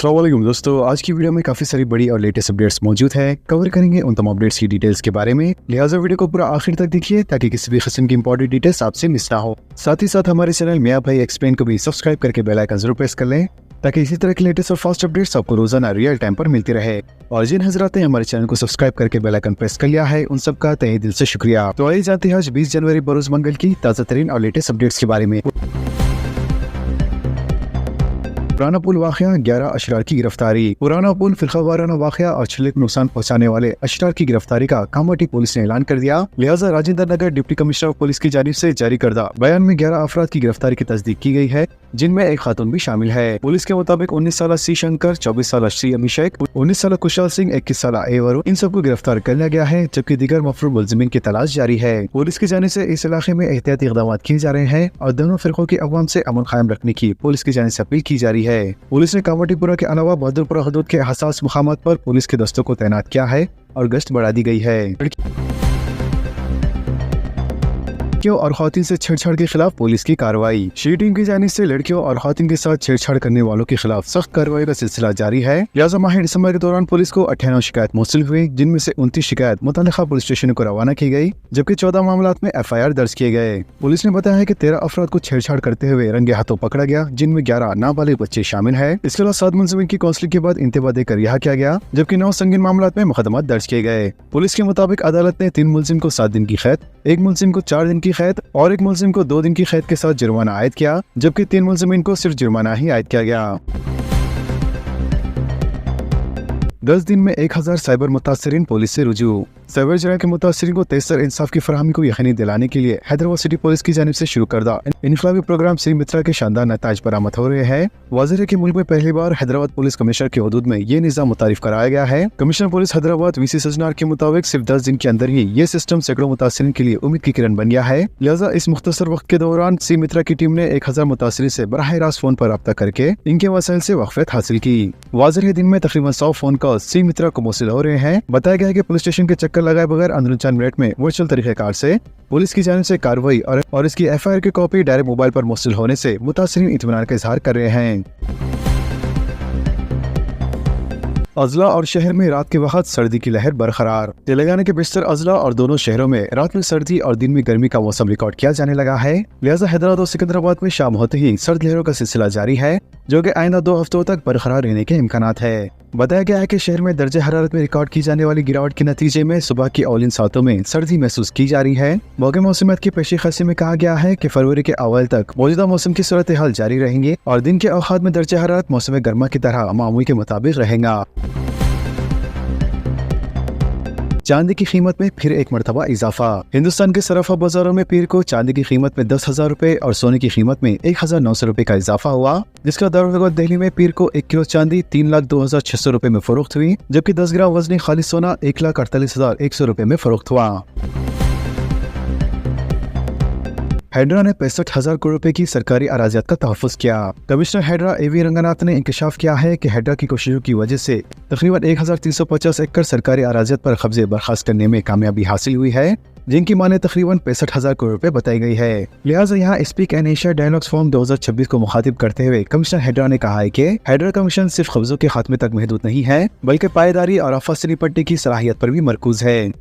अस्सलाम वालेकुम दोस्तों, आज की वीडियो में काफी सारी बड़ी और लेटेस्ट अपडेट्स मौजूद है। कवर करेंगे उन तमाम अपडेट्स की डिटेल्स के बारे में, लिहाजा वीडियो को पूरा आखिर तक देखिए ताकि किसी भी किस्म की इंपॉर्टेंट डिटेल्स आपसे मिस ना हो। साथ ही साथ हमारे चैनल मियां भाई एक्सप्लेन को भी सब्सक्राइब करके बेल आइकन जरूर प्रेस कर लें ताकि इसी तरह की लेटेस्ट और फास्ट अपडेट्स आपको रोजाना रियल टाइम पर मिलती रहे। और जिन हजरात ने हमारे चैनल को सब्सक्राइब करके बेल आइकन प्रेस कर लिया है, उन सबका तहे दिल से शुक्रिया। तो आइए जानते हैं आज 20 जनवरी बरोज मंगल की ताज़ा तरीन और लेटेस्ट अपडेट्स के बारे में। पुराना पुल वाक़या, 11 अशरार की गिरफ्तारी। पुराना पुल फिरका वाराना वाक़या और छिले को नुकसान पहुंचाने वाले अशरार की गिरफ्तारी का कामाटी पुलिस ने ऐलान कर दिया। लिहाजा Rajendra Nagar deputy commissioner of police की जानिब से जारी करदा बयान में 11 अफराद की गिरफ्तारी की तस्दीक की गई है, जिनमें एक खातून भी शामिल है। पुलिस के मुताबिक 19 साल सी शंकर, 24 साल सी अभिषेक, 19 साल कुशाल सिंह, 21 साल ए वरुण, इन सबको गिरफ्तार कर लिया गया है, जबकि दीगर मफरूर मुलजिमीन की तलाश जारी है। पुलिस की जानिब से इस इलाके में एहतियाती इक़दाम किए जा रहे हैं और दोनों फिरकों की अवाम से अमन कायम रखने की पुलिस की जानिब से अपील की जा रही है। पुलिस ने कामाटीपुरा के अलावा बहादुरपुरा हदूद के हसास मुकामात पर पुलिस के दस्तों को तैनात किया है और गश्त बढ़ा दी गई है। लड़कियों और खवातीन से छेड़छाड़ के खिलाफ पुलिस की कार्रवाई। शी टीम की जानिब से लड़कियों और खवातीन के साथ छेड़छाड़ करने वालों के खिलाफ सख्त कार्रवाई का सिलसिला जारी है। लिहाजा माह दिसंबर के दौरान पुलिस को 98 शिकायत मौसूल हुई, जिनमें से 29 शिकायत मुतल्लिका पुलिस स्टेशन को रवाना की गई, जबकि 14 मामलात में FIR दर्ज किए गए। पुलिस ने बताया है कि 13 अफराद को छेड़छाड़ करते हुए रंगे हाथों पकड़ा गया, जिनमें 11 नाबालिग बच्चे शामिल है। इसके अलावा 7 मुलजिमीन की काउंसलिंग के बाद इंतबा देकर रिहा किया गया, जबकि 9 संगीन मामलात में मुकदमा दर्ज किए गए। पुलिस के मुताबिक अदालत ने 3 मुलजिम को 7 दिन की कैद, 1 मुलजिम को 4 दिन की कैद और 1 मुलजिम को 2 दिन की कैद के साथ जुर्माना आयद किया, जबकि 3 मुलजिमीन को सिर्फ जुर्माना ही आयद किया गया। 10 दिन में 1000 साइबर मुतासरीन पुलिस से रुजू। साइबर जराइम के मुतासरीन को तेज़तर इंसाफ की फराहमी को यकीनी दिलाने के लिए हैदराबाद सिटी पुलिस की जानिब से शुरू करदा इनकलाबी प्रोग्राम श्री मित्रा के शानदार नताज बरामद हो रहे हैं। वाज़ेह है कि मुल्क में पहली बार हैदराबाद पुलिस कमिश्नर के हदूद में ये निज़ाम मुतारिफ कराया गया है। Commissioner police Hyderabad VC Sajjanar के मुताबिक सिर्फ 10 दिन के अंदर ही ये सिस्टम सैकड़ों मुतासरीन के लिए उम्मीद की किरण बन गया है। लिहाजा इस मुख्तसर वक्त के दौरान श्री मित्रा की टीम ने 1000 मुतासरीन से बराह रास्त फोन पर रब्ता करके इनके वसाइल से वक़फ़त हासिल की। वाज़ेह दिन में तकरीबन 100 फोन कॉल श्री मित्रा को मौसूल हो रहे हैं। बताया गया है कि पुलिस स्टेशन के चक्कर लगाए बगैर अंदर 4 मिनट में वर्चुअल तरीक़ेकार से पुलिस की जानिब से कार्रवाई और इसकी FIR की कॉपी डायरेक्ट मोबाइल पर मौसूल होने से मुतासरीन इत्मीनान का इजहार कर रहे हैं। अजला और शहर में रात के वक्त सर्दी की लहर बरकरार। तेलंगाना के बेशतर अजला और दोनों शहरों में रात में सर्दी और दिन में गर्मी का मौसम रिकॉर्ड किया जाने लगा है। लिहाजा हैदराबाद और सिकंदराबाद में शाम होते ही सर्द लहरों का सिलसिला जारी है, जो कि आइंदा 2 हफ्तों तक बरकरार रहने के इम्कानात है। बताया गया है कि शहर में दर्जे हरारत में रिकॉर्ड की जाने वाली गिरावट के नतीजे में सुबह की औलिन सातों में सर्दी महसूस की जा रही है। मौके मौसमियत की पेशी खसी में कहा गया है कि फरवरी के अवाइल तक मौजूदा मौसम की सूरत हाल जारी रहेंगे और दिन के औकात में दर्जे हरारत मौसम गर्मा की तरह मामूल के मुताबिक रहेगा। चांदी की कीमत में फिर एक मरतबा इजाफा। हिंदुस्तान के सराफा बाजारों में पीर को चांदी की कीमत में 10,000 रुपए और सोने की कीमत में 1900 रुपए का इजाफा हुआ, जिसका दौरान दिल्ली में पीर को 1 किलो चांदी 3,02,600 रुपए में फरोख्त हुई, जबकि 10 ग्राम वजनी खालिस सोना 1,48,100 रुपए में फरोख्त हुआ। हैदरा ने 65,000 करोड़ रुपए की सरकारी अराजियात का तहफ़्फ़ुज़ किया। कमिश्नर हैदरा AV रंगनाथ ने इंकशाफ किया है कि हैदरा की कोशिशों की वजह से तकरीबन 1350 एकड़ सरकारी अराजियात पर कब्जे बर्खास्त करने में कामयाबी हासिल हुई है, जिनकी माने तकरीबन 65,000 करोड़ रुपए बताई गई है। लिहाजा यहाँ speak and Asia dialogues forum 2026 को मुखातिब करते हुए कमिश्नर हैदरा ने कहा है कि हैदरा का मिशन सिर्फ कब्जों के खात्मे तक महदूद नहीं है, बल्कि पायदारी और आफत से निपटने की सलाहियत पर भी मरकूज है।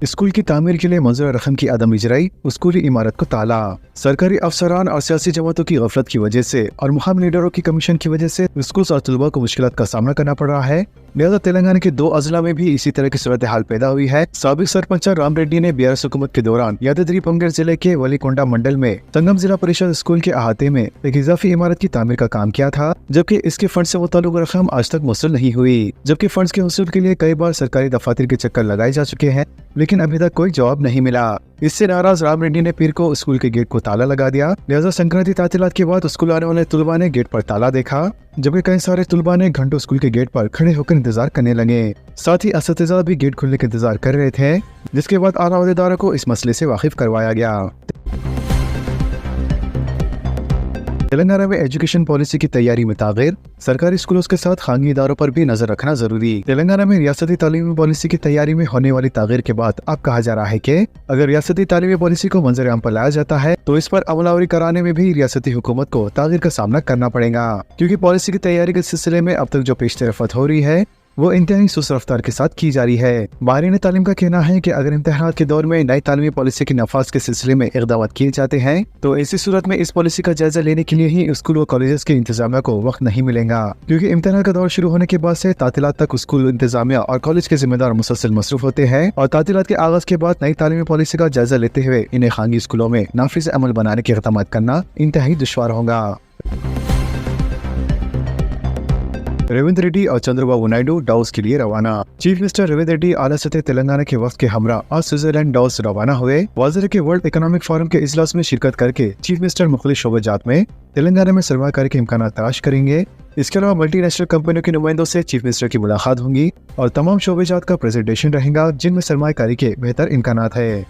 स्कूल की तामीर के लिए मंजूर रकम की अदम इजराई, स्कूली इमारत को ताला। सरकारी अफसरान और सियासी जमातों की गफलत की वजह से और मुकाम लीडरों की कमीशन की वजह से स्कूल और तलबा को मुश्किलात का सामना करना पड़ रहा है। लिहाजा तेलंगाना के 2 अजला में भी इसी तरह की सूरत हाल पैदा हुई है। साबिक सरपंच राम रेड्डी ने BRS हुकूमत के दौरान यादाद्री पंगेर जिले के वलीकोंडा मंडल में संगम जिला परिषद स्कूल के अहाते में एक इजाफी इमारत की तामीर का काम किया था, जबकि इसके फंड से मुताल्लिक रकम आज तक मौसूल नहीं हुई। जबकि फंड के हसूल के लिए कई बार सरकारी दफातर के चक्कर लगाए जा चुके हैं, लेकिन अभी तक कोई जवाब नहीं मिला। इससे नाराज राम रेड्डी ने पीर को स्कूल के गेट को ताला लगा दिया। लिहाजा संक्रांति तातीलात के बाद स्कूल आने वाले तुलबा ने गेट पर ताला देखा, जबकि कई सारे तुलबा ने घंटों स्कूल के गेट पर खड़े होकर इंतजार करने लगे। साथ ही असतिज़ा भी गेट खुलने का इंतजार कर रहे थे, जिसके बाद आला अहदेदारों को इस मसले से वाकिफ करवाया गया। तेलंगाना में एजुकेशन पॉलिसी की तैयारी में तागीर, सरकारी स्कूलों के साथ खानगी इदारों पर भी नजर रखना जरूरी। तेलंगाना में रियासती तालीमी पॉलिसी की तैयारी में होने वाली तागीर के बाद अब कहा जा रहा है कि अगर रियासती तालीमी पॉलिसी को मंजर आम पर लाया जाता है तो इस पर अमलावरी कराने में भी रियासती हुकूमत को तागीर का सामना करना पड़ेगा, क्योंकि पॉलिसी की तैयारी के सिलसिले में अब तक जो पेशरफ्त हो रही है वो इंतहाई सुस्त रफ्तार के साथ की जा रही है। माहिरीन तालीम का कहना है कि अगर इम्तिहानात के दौर में नई तालीमी पॉलिसी के नफाज के सिलसिले में इक़दाम किए जाते हैं तो ऐसी सूरत में इस पॉलिसी का जायजा लेने के लिए ही स्कूल व कॉलेजेस के इंतजामिया को वक्त नहीं मिलेगा, क्योंकि इम्तिहान का दौर शुरू होने के बाद से तातीलात तक स्कूल इंतजामिया और कॉलेज के जिम्मेदार मुसलसल मसरूफ होते हैं और तातीलात के आगाज के बाद नई तालीमी पॉलिसी का जायजा लेते हुए इन्हें खानगी स्कूलों में नाफिज अमल बनाने के इक़दाम करना इंतहाई दुश्वार होगा। रेवंत रेड्डी और चंद्रबाबू नायडू डाउस के लिए रवाना। चीफ मिनिस्टर रेवंत रेड्डी आला सतह तेलंगाना के वक्त के हमरा आज स्विट्जरलैंड डाउस रवाना हुए। वाज़ेह के वर्ल्ड इकोनॉमिक फोरम के इजलास में शिरकत करके चीफ मिनिस्टर मुख्तलिफ शोबेजात में तेलंगाना में सरमाकारी के इम्कान तलाश करेंगे। इसके अलावा मल्टीनेशनल कंपनियों के नुमाइंदों से चीफ मिनिस्टर की मुलाकात होंगी और तमाम शोबेजात का प्रेजेंटेशन रहेगा जिनमें सरमाकारी के बेहतर इम्कानात है।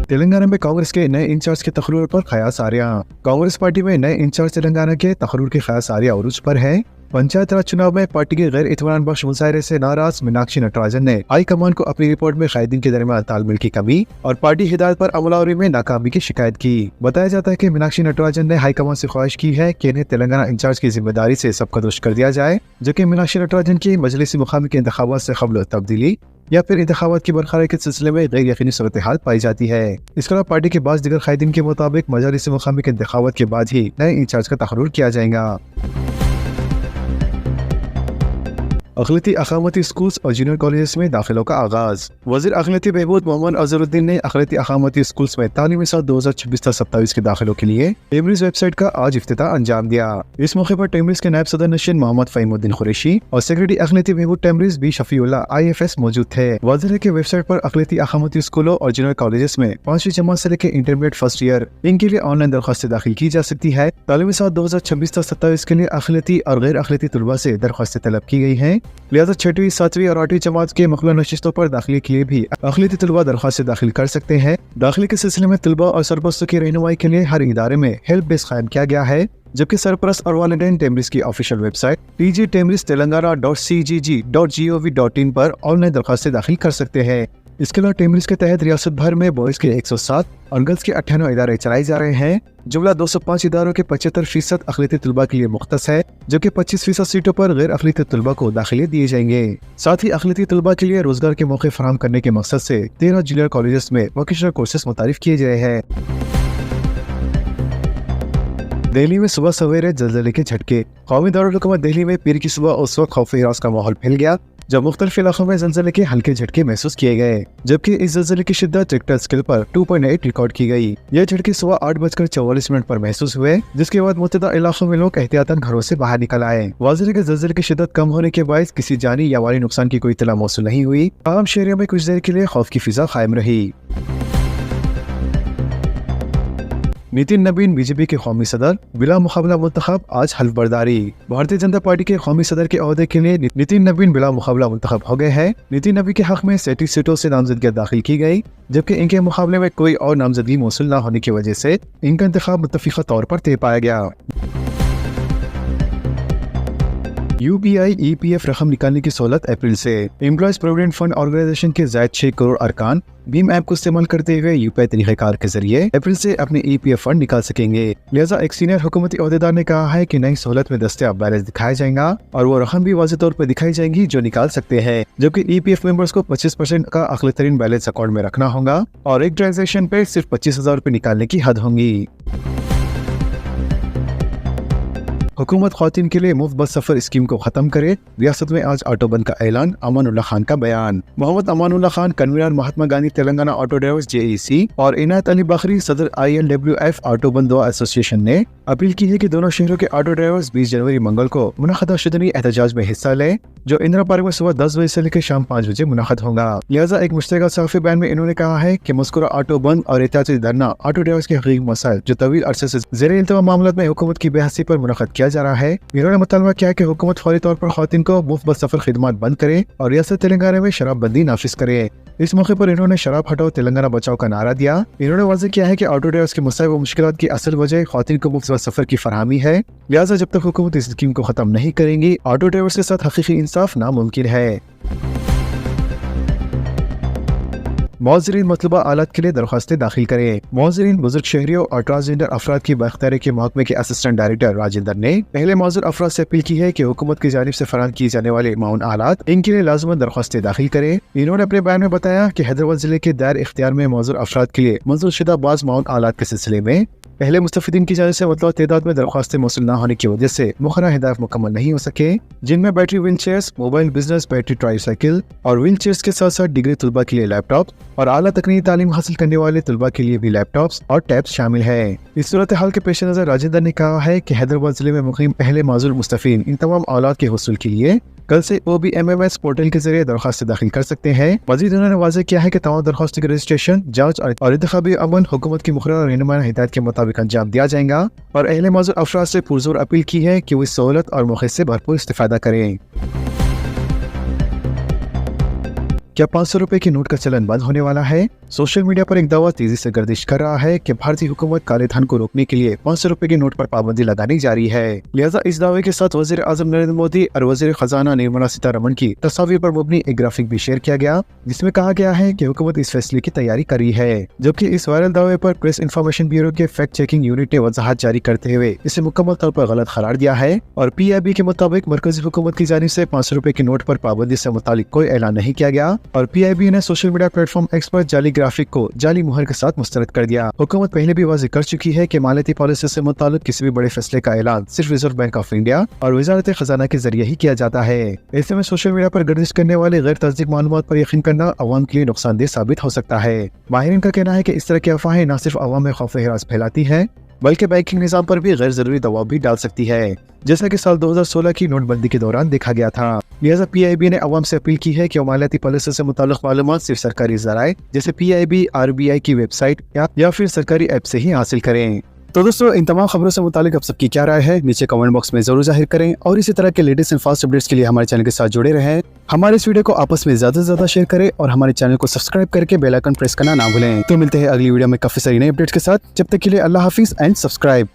तेलंगाना में कांग्रेस के नए इंचार्ज के तकर्रुर पर क़यास आर्या। कांग्रेस पार्टी में नए इंचार्ज तेलंगाना के तकर्रुर के क़यास आर्या उरूज पर है। पंचायत राज चुनाव में पार्टी के गैर इत्मीनान बख्श मुजाहरे से नाराज मीनाक्षी नटराजन ने हाई कमान को अपनी रिपोर्ट में कायदीन के दरमियान तालमेल की कमी और पार्टी हिदायत पर अमलावरी में नाकामी की शिकायत की। बताया जाता है कि मीनाक्षी नटराजन ने हाई कमान से ख्वाहिश की है कि इन्हें तेलंगाना इंचार्ज की जिम्मेदारी से सबकदोश कर दिया जाए, जो कि मीनाक्षी नटराजन की मजलिस मुकामी के इंतखाबात से कबल तब्दीली या फिर इंतखाबात की बरकरारी के सिलसिले में गैर यकीनी सूरत हाल पाई जाती है। इसके अलावा पार्टी के बाज़ दीगर कायदीन के मुताबिक मजलिस मुकामी के इंतखाबात के बाद ही नए इंचार्ज का तकर्रुर किया जाएगा। अक़लियती अक़ामती स्कूल्स और जूनियर कॉलेजेस में दाखिलों का आगाज। वज़ीर अक़लियती बहबूद मोहम्मद अज़हरुद्दीन ने अक़लियती अक़ामती स्कूल्स में तालीमी साल 2026-27 के दाखिलों के लिए टेमरीज वेबसाइट का आज इफ्तिताह अंजाम दिया। इस मौके पर टेमरीज के नायब सदर नशीन मोहम्मद फ़हीमुद्दीन कुरैशी और सेक्रेटरी अक़लियती बहबूद टेमरीज बी शफीउल्लाह IFS मौजूद थे। वाज़ेह के वेबसाइट पर अक़लियती अक़ामती स्कूलों और जूनियर कॉलेजेस में 5वीं जमात से लेकर इंटरमीडिएट फर्स्ट ईयर इनके लिए ऑनलाइन दरख्वास्तें दाखिल की जा सकती है। तालीमी साल 2026-27 के लिए अक़लियती और गैर अक़लियती तलबा से दरख्वास्तें तलब की गई हैं। लिहाजा 6वीं 7वीं और 8वीं जमात के मखलूल नशिस्तों पर दाखिले के लिए भी अक़लियती तलबा दरख्वास्तें दाखिल कर सकते हैं। दाखिले के सिलसिले में तलबा और सरपरस्तों की रहनुमाई के लिए हर इदारे में हेल्प डेस्क कायम किया गया है, जबकि सरपरस्त और वालिदैन टेमरीज की ऑफिशियल वेबसाइट tgtemriztelangana.cgg.gov.in पर ऑनलाइन दरख्वास्तें दाखिल कर सकते हैं। इसके अलावा टेमरीज के तहत रियासत भर में बॉयज के 107 और गर्ल्स के 98 इदारे चलाए जा रहे हैं। जुमला 205 इदारों के 75% अक़लियती तलबा के लिए मुख्तस है, जबकि 25% सीटों पर गैर अक़लियती तलबा को दाखिले दिए जाएंगे। साथ ही अक़लियती तलबा के लिए रोजगार के मौके फराहम करने के मकसद से 13 जूनियर कॉलेजेस में वोकेशनल कोर्सेज मुतारिफ किए गए हैं। दिल्ली में सुबह सवेरे जल्जले के झटके। कौमी दारुल हुकूमत दिल्ली में पीर की सुबह उस वक्त खौफ हिरास का माहौल फैल गया जब मुख्तलिफ इलाकों में जल्जले के हल्के झटके महसूस किए गए, जबकि इस जल्जले की शिद्दत रिक्टर स्केल पर 2.8 रिकॉर्ड की गई। यह झटके सुबह 8:44 पर महसूस हुए, जिसके बाद मुतदा इलाकों में लोग एहतियातन घरों से बाहर निकल आए। वाज़ेह के जल्जले की शिद्दत कम होने के बायस किसी जानी या माली नुकसान की कोई इत्तला मौसूल नहीं हुई। आम शहरियों में कुछ देर के लिए खौफ की फिजा कायम रही। नितिन नबीन बीजेपी के कौमी सदर बिला मुकाबला मुंतखब आज हल्फ बर्दारी। भारतीय जनता पार्टी के कौमी सदर के ओहदे के लिए नितिन नबीन बिला मुकाबला मुंतखब हो गए हैं। नितिन नबी के हक में 37 सीटों से नामजदगी दाखिल की गई, जबकि इनके मुकाबले में कोई और नामजदगी मौसूल न होने की वजह से इनका इंतखाब मुत्तफिका तौर पर तय पाया गया। UPI EPF रकम निकालने की सहूलत अप्रैल से। एम्प्लॉयज प्रोविडेंट फंड ऑर्गेनाइजेशन के ज़ायद 6 करोड़ अरकान भीम ऐप को इस्तेमाल करते हुए UPI तरीक़ेकार के जरिए अप्रैल से अपने EPF फंड निकाल सकेंगे। लिहाजा एक सीनियर हुकूमती ओहदेदार ने कहा है कि नई सहूलत में दस्तयाब बैलेंस दिखाया जाएगा और वो रकम भी वाज़ेह तौर पर दिखाई जाएंगी जो निकाल सकते हैं, जबकि EPF मेंबर्स को 25% का अक़ली तरीन बैलेंस अकाउंट में रखना होगा और एक ट्रांजेक्शन पे सिर्फ 25,000 रुपये निकालने की हद होंगी। हुकूमत ख़वातीन के लिए मुफ्त बस सफ़र स्कीम को ख़त्म करे। रियासत में आज ऑटो बंद का ऐलान। अमानुल्लाह खान का बयान। Mohammed Amanullah Khan convener Mahatma Gandhi Telangana auto drivers JEC और इनायत अली बखरी सदर ILWF ऑटो बंद दुआ एसोसिएशन ने अपील की है कि दोनों शहरों के ऑटो ड्राइवर्स 20 जनवरी मंगल को मुनक़दा शुदनी एहतजाज में हिस्सा लें, जो इंदिरा पार्क में सुबह 10 बजे से लेकर शाम 5 बजे मुनक़द होगा। लिहाजा एक मुश्तरका सहाफ़ी बयान में इन्होंने कहा है कि मज़कूरा ऑटो बंद और एहतियाती धरना ऑटो ड्राइवर्स के हक़ीक़ी मसाइल जो तवील अरसे से ज़ेर-ए-इल्तिमा मामलात में हुकूमत की बेहसी पर मुनक़द किया किया जा रहा है। इन्होंने मुतालबा किया कि हुकूमत फौरी तौर पर खवातीन को मुफ्त बस सफर खिदमत बंद करे और रियासत तेलंगाना में शराबबंदी नाफिज करे। इस मौके पर इन्होंने शराब हटाओ तेलंगाना बचाओ का नारा दिया। इन्होंने वाज़ेह किया है कि ऑटो ड्राइवर्स के मसाइल व मुश्किलात की असल वजह खवातीन को मुफ्त बस सफर की फरहमी है, लिहाजा जब तक हुकूमत इस स्कीम को खत्म नहीं करेंगी ऑटो ड्राइवर्स के साथ हकीकी इंसाफ नामुमकिन है। मौजरीन मतलूबा आलात के लिए दरख्वास्तें दाखिल करें। मौजरीन बुजुर्ग शहरियों और ट्रांसजेंडर अफराद की बाख्तियारी के महकमे के असिस्टेंट डायरेक्टर राजेंद्र ने पहले मौजूद अफराद से अपील की है कि हुकूमत की जानिब से फराहम किए जाने वाले माउन आलात इनके लिए लाजमन दरख्वास्तें दाखिल करें। इन्होंने अपने बयान में बताया कि हैदराबाद जिले के दायर इख्तियार में मौजूद अफराद के लिए मंजूर शुदा बाज़ माउन आलात के सिलसिले में पहले मुस्तफिदीन की जानिब से मतलब तादाद में दरख्वास्तें मौसूल न होने की वजह से मुखर्रर हिदायत मुकम्मल नहीं हो सके, जिनमें battery wheel chairs, mobile business battery tricycle और व्हील चेयर्स के साथ साथ डिग्री तलबा के लिए लैपटॉप और आला तकनीकी तालीम हासिल करने वाले तलबा के लिए भी लैपटॉप्स और टैब्स शामिल है। इस सूरत हाल के पेश नजर राजेंद्र ने कहा है कि हैदराबाद जिले में मुकीम पहले माजूर मुस्तफीन इन तमाम औलाद के हुसूल के लिए कल से OBMMS पोर्टल के जरिए दरख्वास्तें दाखिल कर सकते हैं। मजीद उन्होंने वाज़ेह किया है कि तमाम दरख्वास्तों के रजिस्ट्रेशन, जांच और इंतखाबी अमल हुकूमत की मुकर्रर रहनुमा हिदायत के मुताबिक अंजाम दिया जाएगा और अहले मौजूद अफराद से पुरजोर अपील की है कि वो इस सहूलत और मौके से भरपूर इस्तेफादा करें। क्या 500 रुपए के नोट का चलन बंद होने वाला है? सोशल मीडिया पर एक दावा तेजी से गर्दिश कर रहा है कि भारतीय हुकूमत काले धन को रोकने के लिए 500 रुपए के नोट पर पाबंदी लगानी जा रही है। लिहाजा इस दावे के साथ वजीर आजम नरेंद्र मोदी और वजीर खजाना निर्मला सीतारमण की तस्वीर पर मबनी एक ग्राफिक भी शेयर किया गया, जिसमें कहा गया है कि हुकूमत इस फैसले की तैयारी कर रही है। जबकि इस वायरल दावे पर प्रेस इंफॉर्मेशन ब्यूरो के फैक्ट चेकिंग यूनिट ने वजाहत जारी करते हुए इसे मुकम्मल तौर पर गलत करार दिया है और PIB के मुताबिक मरकजी हुकूमत की जानिब से 500 रुपए के नोट पर पाबंदी से मुतालिक कोई ऐलान नहीं किया गया और PIB ने सोशल मीडिया प्लेटफॉर्म एक्स पर जाली ग्राफिक को जाली मुहर के साथ मुस्तरद कर दिया। हुकूमत पहले भी वाज़ेह कर चुकी है कि मालियाती पॉलिसी से मुताल्लिक किसी भी बड़े फैसले का ऐलान सिर्फ रिजर्व बैंक ऑफ इंडिया और वजारत खजाना के जरिए ही किया जाता है। ऐसे में सोशल मीडिया पर गर्दिश करने वाले गैर तस्दीक मालूमात पर यकीन करना अवाम के लिए नुकसानदेह साबित हो सकता है। माहिरीन का कहना है कि इस तरह की अफवाहें न सिर्फ अवाम में खौफ हिरास फैलाती है बल्कि बैंकिंग निज़ाम पर भी गैर जरूरी दबाव भी डाल सकती है, जैसा कि साल 2016 की नोटबंदी के दौरान देखा गया था। लिहाजा PIB ने अवाम से अपील की है कि मालियाती पॉलिसी से मुताल्लिक मालूमात सिर्फ सरकारी ज़राए जैसे PIB RBI की वेबसाइट या फिर सरकारी ऐप से ही हासिल करें। तो दोस्तों, इन तमाम खबरों से मुतालिक आप सबकी क्या राय है नीचे कमेंट बॉक्स में जरूर जाहिर करें और इसी तरह के लेटेस्ट एंड फास्ट अपडेट्स के लिए हमारे चैनल के साथ जुड़े रहें। हमारे इस वीडियो को आपस में ज्यादा से ज्यादा शेयर करें और हमारे चैनल को सब्सक्राइब करके बेल आइकन प्रेस करना ना भूलें। तो मिलते हैं अगली वीडियो में काफी सारी नई अपडेट्स के साथ। जब तक के लिए अल्लाह हाफिज एंड सब्सक्राइब।